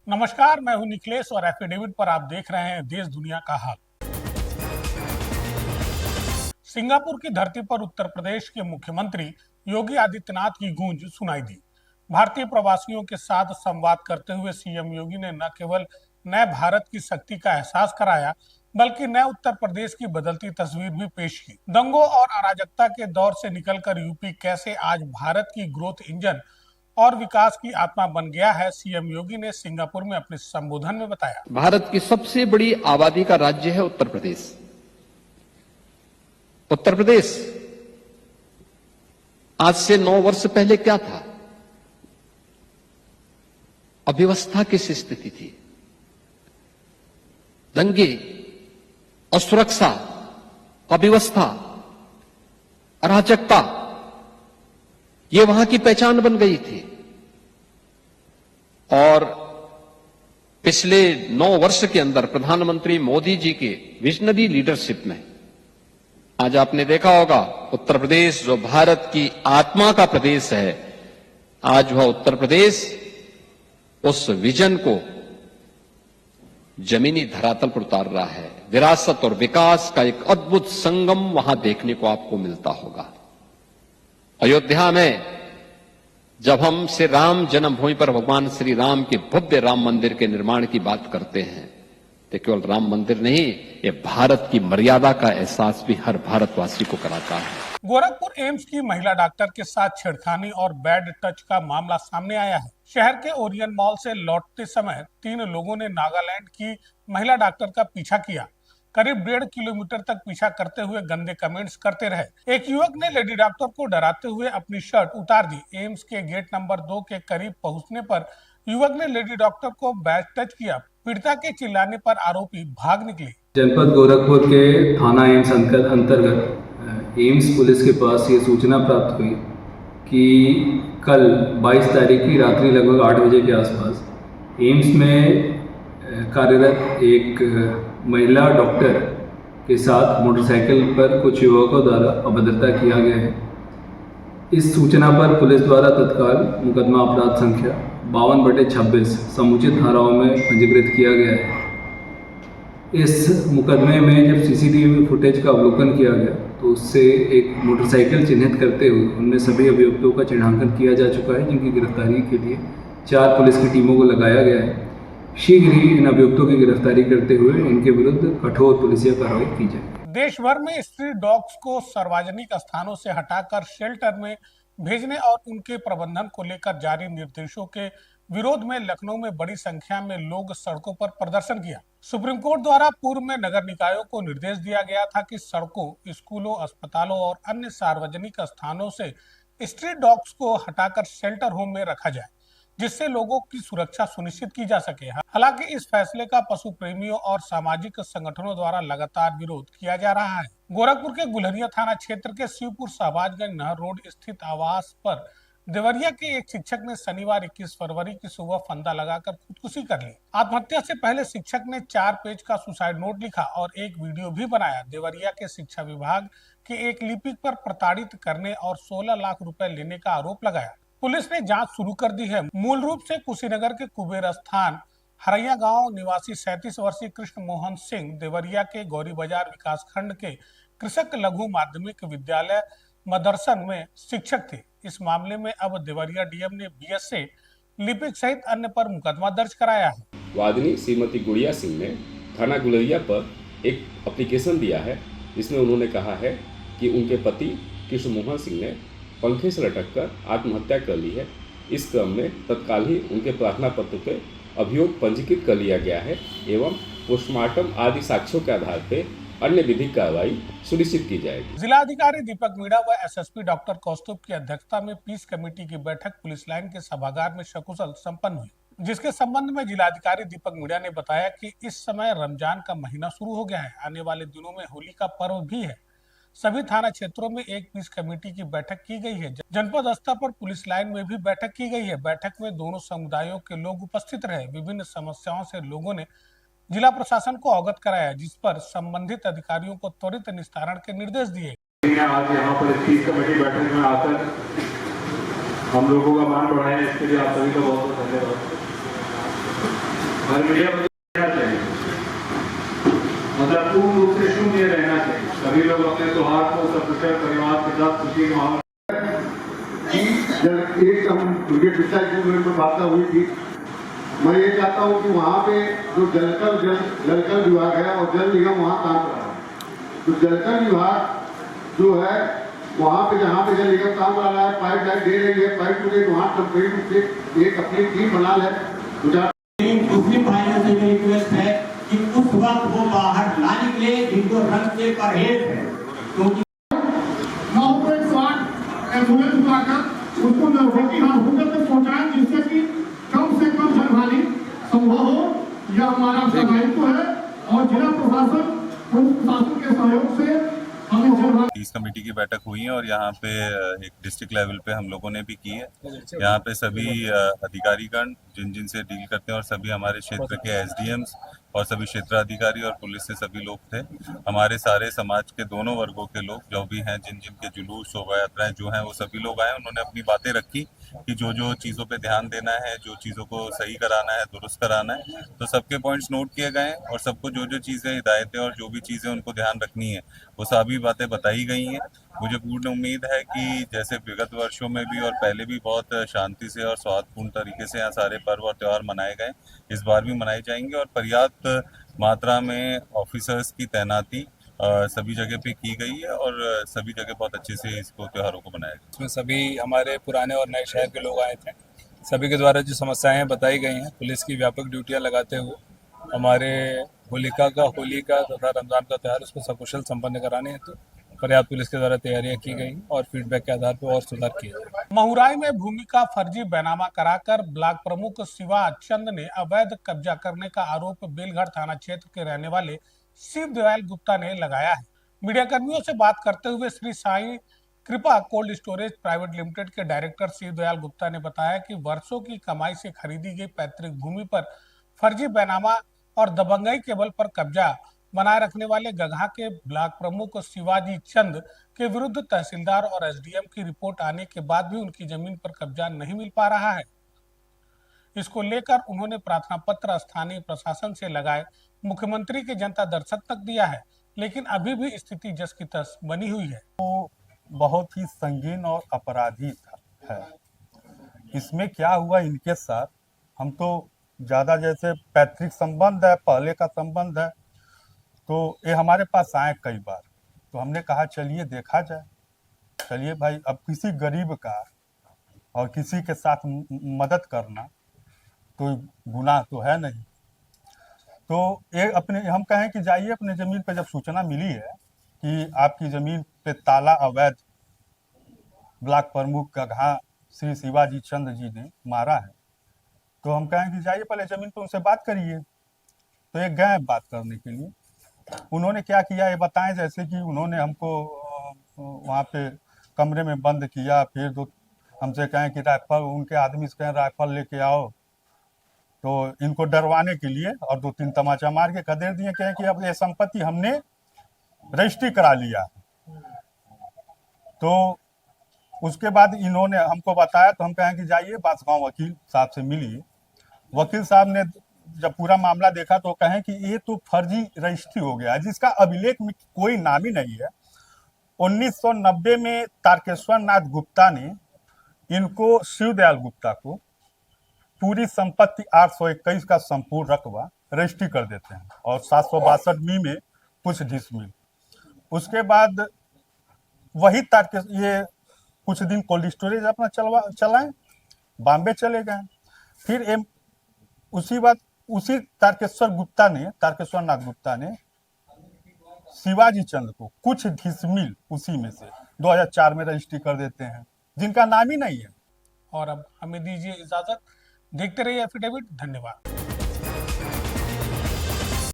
नमस्कार, मैं हूं निखिलेश और एफिडेविट पर आप देख रहे हैं देश दुनिया का हाल। सिंगापुर की धरती पर उत्तर प्रदेश के मुख्यमंत्री योगी आदित्यनाथ की गूंज सुनाई दी। भारतीय प्रवासियों के साथ संवाद करते हुए सीएम योगी ने न केवल नए भारत की शक्ति का एहसास कराया, बल्कि नए उत्तर प्रदेश की बदलती तस्वीर भी पेश की। दंगों और अराजकता के दौर से निकलकर यूपी कैसे आज भारत की ग्रोथ इंजन और विकास की आत्मा बन गया है, सीएम योगी ने सिंगापुर में अपने संबोधन में बताया। भारत की सबसे बड़ी आबादी का राज्य है उत्तर प्रदेश। उत्तर प्रदेश आज से 9 वर्ष पहले क्या था? अव्यवस्था की स्थिति थी, दंगे, असुरक्षा, अव्यवस्था, अराजकता, ये वहां की पहचान बन गई थी। और पिछले 9 वर्ष के अंदर प्रधानमंत्री मोदी जी के विजनरी लीडरशिप में आज आपने देखा होगा उत्तर प्रदेश जो भारत की आत्मा का प्रदेश है, आज वह उत्तर प्रदेश उस विजन को जमीनी धरातल पर उतार रहा है। विरासत और विकास का एक अद्भुत संगम वहां देखने को आपको मिलता होगा। अयोध्या में जब हम श्री राम जन्मभूमि पर भगवान श्री राम के भव्य राम मंदिर के निर्माण की बात करते हैं, तो केवल राम मंदिर नहीं, ये भारत की मर्यादा का एहसास भी हर भारतवासी को कराता है। गोरखपुर एम्स की महिला डॉक्टर के साथ छेड़खानी और बैड टच का मामला सामने आया है। शहर के ओरियन मॉल से लौटते समय 3 लोगों ने नागालैंड की महिला डॉक्टर का पीछा किया। करीब 1.5 किलोमीटर तक पीछा करते हुए गंदे कमेंट्स करते रहे। एक युवक ने लेडी डॉक्टर को डराते हुए अपनी शर्ट उतार दी। एम्स के गेट नंबर 2 के करीब पहुंचने पर युवक ने लेडी डॉक्टर को बैड टच किया। पीड़िता के चिल्लाने पर आरोपी भाग निकले। जनपद गोरखपुर के थाना एम्स अंतर्गत एम्स पुलिस के पास ये सूचना प्राप्त हुई कि कल 22 तारीख की रात्रि लगभग 8 बजे के आसपास एम्स में कार्यरत एक महिला डॉक्टर के साथ मोटरसाइकिल पर कुछ युवकों द्वारा अभद्रता किया गया है। इस सूचना पर पुलिस द्वारा तत्काल मुकदमा अपराध संख्या 52/26 समुचित धाराओं में पंजीकृत किया गया है। इस मुकदमे में जब सीसीटीवी फुटेज का अवलोकन किया गया तो उससे एक मोटरसाइकिल चिन्हित करते हुए उनमें सभी अभियुक्तों का चिन्हांकन किया जा चुका है, जिनकी गिरफ्तारी के लिए 4 पुलिस की टीमों को लगाया गया है। शीघ्र ही इन अभियुक्तों की गिरफ्तारी करते हुए इनके विरुद्ध कठोर पुलिसिया कार्रवाई की जाएगी। देश भर में स्ट्रीट डॉग्स को सार्वजनिक स्थानों से हटाकर शेल्टर में भेजने और उनके प्रबंधन को लेकर जारी निर्देशों के विरोध में लखनऊ में बड़ी संख्या में लोग सड़कों पर प्रदर्शन किया। सुप्रीम कोर्ट द्वारा पूर्व में नगर निकायों को निर्देश दिया गया था कि सड़कों, स्कूलों, अस्पतालों और अन्य सार्वजनिक स्थानों से स्ट्रीट डॉग्स को हटाकर शेल्टर होम में रखा जाए, जिससे लोगों की सुरक्षा सुनिश्चित की जा सके। हालांकि इस फैसले का पशु प्रेमियों और सामाजिक संगठनों द्वारा लगातार विरोध किया जा रहा है। गोरखपुर के गुलरिया थाना क्षेत्र के शिवपुर शहबाजगंज नहर रोड स्थित आवास पर देवरिया के एक शिक्षक ने शनिवार 21 फरवरी की सुबह फंदा लगाकर खुदकुशी कर ली। आत्महत्या से पहले शिक्षक ने 4 पेज का सुसाइड नोट लिखा और एक वीडियो भी बनाया। देवरिया के शिक्षा विभाग के एक लिपिक पर प्रताड़ित करने और 16 लाख रुपए लेने का आरोप लगाया। पुलिस ने जांच शुरू कर दी है। मूल रूप से कुशीनगर के कुबेर स्थान हरैया गांव निवासी 37 वर्षीय कृष्ण मोहन सिंह देवरिया के गौरी बाजार विकास खंड के कृषक लघु माध्यमिक विद्यालय मदरसन में शिक्षक थे। इस मामले में अब देवरिया डीएम ने बीएस से लिपिक सहित अन्य पर मुकदमा दर्ज कराया है। वादिनी श्रीमती गुड़िया सिंह ने थाना गुलरिया पर एक एप्लीकेशन दिया है, जिसमें उन्होंने कहा है कि उनके पति कृष्ण मोहन सिंह ने पंखे से लटक कर आत्महत्या कर ली है। इस क्रम में तत्काल ही उनके प्रार्थना पत्र पे अभियोग पंजीकृत कर लिया गया है एवं पोस्टमार्टम आदि साक्ष्यों के आधार पर अन्य विधिक कार्रवाई सुनिश्चित की जाएगी। जिलाधिकारी दीपक मीणा व एसएसपी डॉक्टर कौस्तुभ की अध्यक्षता में पीस कमेटी की बैठक पुलिस लाइन के सभागार में सकुशल संपन्न हुई, जिसके संबंध में जिलाधिकारी दीपक मीणा ने बताया कि इस समय रमजान का महीना शुरू हो गया है। आने वाले दिनों में होली का पर्व भी है। सभी थाना क्षेत्रों में एक पीस कमेटी की बैठक की गई है। जनपद स्तर पर पुलिस लाइन में भी बैठक की गई है। बैठक में दोनों समुदायों के लोग उपस्थित रहे। विभिन्न समस्याओं से लोगों ने जिला प्रशासन को अवगत कराया, जिस पर संबंधित अधिकारियों को त्वरित निस्तारण के निर्देश दिए। आज यहाँ पर पीस कमेटी बैठक में आकर हम लोगों का मान बढ़ाया, इसके लिए आप सभी का बहुत बहुत धन्यवाद। और मीडिया को रहना चाहिए, मतलब पूर्ण रूप से शून्य रहना चाहिए। सभी लोग अपने त्योहार को सकुशल परिवार के साथ खुशी के माहौल जब एक हम मुझे पिछला में वार्ता हुई थी, मैं ये चाहता हूँ कि वहाँ पे जो जलकर विभाग है और जल निगम वहाँ काम कर रहा है, तो जलकर विभाग जो है वहाँ पे जहाँ पे जल निगम काम कर रहा है, पाइप लाइन दे रही है, पाइप टू गेट वहाँ कंप्लीट रूप से एक अपनी टीम बना है। मुस्लिम भाइयों से मेरी रिक्वेस्ट है कि उस वक्त वो बाहर ना निकले जिनको रंग से परहेज है, क्योंकि एम्बुलेंस बुलाकर उसको नजदीकी हॉस्पिटल तक पहुंचाएं, जिससे कि कम से कम जनहानि संभव हो। यह हमारा दायित्व है और जिला प्रशासन पुलिस प्रशासन के सहयोग से हमें जनहानि। इस कमेटी की बैठक हुई है और यहाँ पे एक डिस्ट्रिक्ट लेवल पे हम लोगों ने भी की है। यहाँ पे सभी अधिकारीगण जिन से डील करते हैं और सभी हमारे क्षेत्र के एसडीएम्स और सभी क्षेत्राधिकारी और पुलिस से सभी लोग थे। हमारे सारे समाज के दोनों वर्गों के लोग जो भी हैं, जिन के जुलूस शोभा यात्राएं जो हैं, वो सभी लोग आए। उन्होंने अपनी बातें रखी कि जो चीज़ों पे ध्यान देना है, जो चीज़ों को सही कराना है, दुरुस्त कराना है, तो सबके पॉइंट्स नोट किए गए और सबको जो चीज़ें हिदायतें और जो भी चीज़ें उनको ध्यान रखनी है वो सभी बातें बताई गई हैं। मुझे पूर्ण उम्मीद है कि जैसे विगत वर्षों में भी और पहले भी बहुत शांति से और सौहार्दपूर्ण तरीके से यहाँ सारे पर्व और त्यौहार मनाए गए, इस बार भी मनाए जाएंगे और पर्याप्त मात्रा में ऑफिसर्स की तैनाती सभी जगह पे की गई है और सभी जगह बहुत अच्छे से इसको त्योहारों को मनाया गया। इसमें सभी हमारे पुराने और नए शहर के लोग आए थे। सभी के द्वारा जो समस्याएं बताई गई हैं, पुलिस की व्यापक ड्यूटियां लगाते हुए हमारे होली का तथा रमजान का त्यौहार उसको सकुशल संपन्न कराने हेतु पर्याप्त पुलिस के द्वारा तैयारियां की गई और फीडबैक के आधार पर और सुधार किए गए। महुराई में भूमि का फर्जी बैनामा कराकर ब्लॉक प्रमुख शिवा चंद ने अवैध कब्जा करने का आरोप बेलघर थाना क्षेत्र के रहने वाले शिव दयाल गुप्ता ने लगाया है। मीडिया कर्मियों से बात करते हुए श्री साईं कृपा कोल्ड स्टोरेज प्राइवेट लिमिटेड के डायरेक्टर शिव दयाल गुप्ता ने बताया कि वर्षों की कमाई से खरीदी गई पैतृक भूमि पर फर्जी बैनामा और दबंगई के बल पर कब्जा बनाए रखने वाले गगहा के ब्लॉक प्रमुख शिवाजी चंद के विरुद्ध तहसीलदार और एसडीएम की रिपोर्ट आने के बाद भी उनकी जमीन पर कब्जा नहीं मिल पा रहा है। इसको लेकर उन्होंने प्रार्थना पत्र स्थानीय प्रशासन से लगाए मुख्यमंत्री के जनता दर्शन तक दिया है, लेकिन अभी भी स्थिति जस की तस बनी हुई है। तो बहुत ही संगीन और अपराधी है। इसमें क्या हुआ इनके साथ, हम तो ज़्यादा जैसे पैतृक संबंध है, पहले का संबंध है, तो ये हमारे पास आए कई बार, तो हमने कहा चलिए देखा जाए। चलिए भाई, अब किसी गरीब का और किसी के साथ मदद करना तो गुनाह तो है नहीं। तो ये अपने हम कहें कि जाइए अपने ज़मीन पे, जब सूचना मिली है कि आपकी ज़मीन पे ताला अवैध ब्लॉक प्रमुख गगहा श्री शिवाजी चंद जी ने मारा है, तो हम कहें कि जाइए पहले ज़मीन पे उनसे बात करिए। तो ये गए बात करने के लिए। उन्होंने क्या किया ये बताएं, जैसे कि उन्होंने हमको वहाँ पे कमरे में बंद किया, फिर हमसे कहें कि राइफल, उनके आदमी से कहें राइफल लेके आओ, तो इनको डरवाने के लिए और 2-3 तमाचा मार के खदेड़ दिए, कहें कि अब ये संपत्ति हमने रजिस्ट्री करा लिया। तो उसके बाद इन्होंने हमको बताया, तो हम कहें कि जाइए बांसगांव वकील साहब से मिलिए। वकील साहब ने जब पूरा मामला देखा तो कहें कि ये तो फर्जी रजिस्ट्री हो गया है, जिसका अभिलेख में कोई नाम ही नहीं है। 1990 में तारकेश्वर नाथ गुप्ता ने इनको शिवदयाल गुप्ता को पूरी संपत्ति 821 का संपूर्ण रकबा रजिस्ट्री कर देते हैं और 762 में कुछ डिसमिल। उसके बाद वही ये कुछ दिन कोल्ड स्टोरेज अपना चलाएं, बॉम्बे चले गए। फिर उसी तारकेश्वर नाथ गुप्ता ने शिवाजी चंद को कुछ डिसमिल उसी में से 2004 में रजिस्ट्री कर देते हैं, जिनका नाम ही नहीं है। और अब हमें दीजिए इजाजत, देखते रहिए एफिडेविट। धन्यवाद।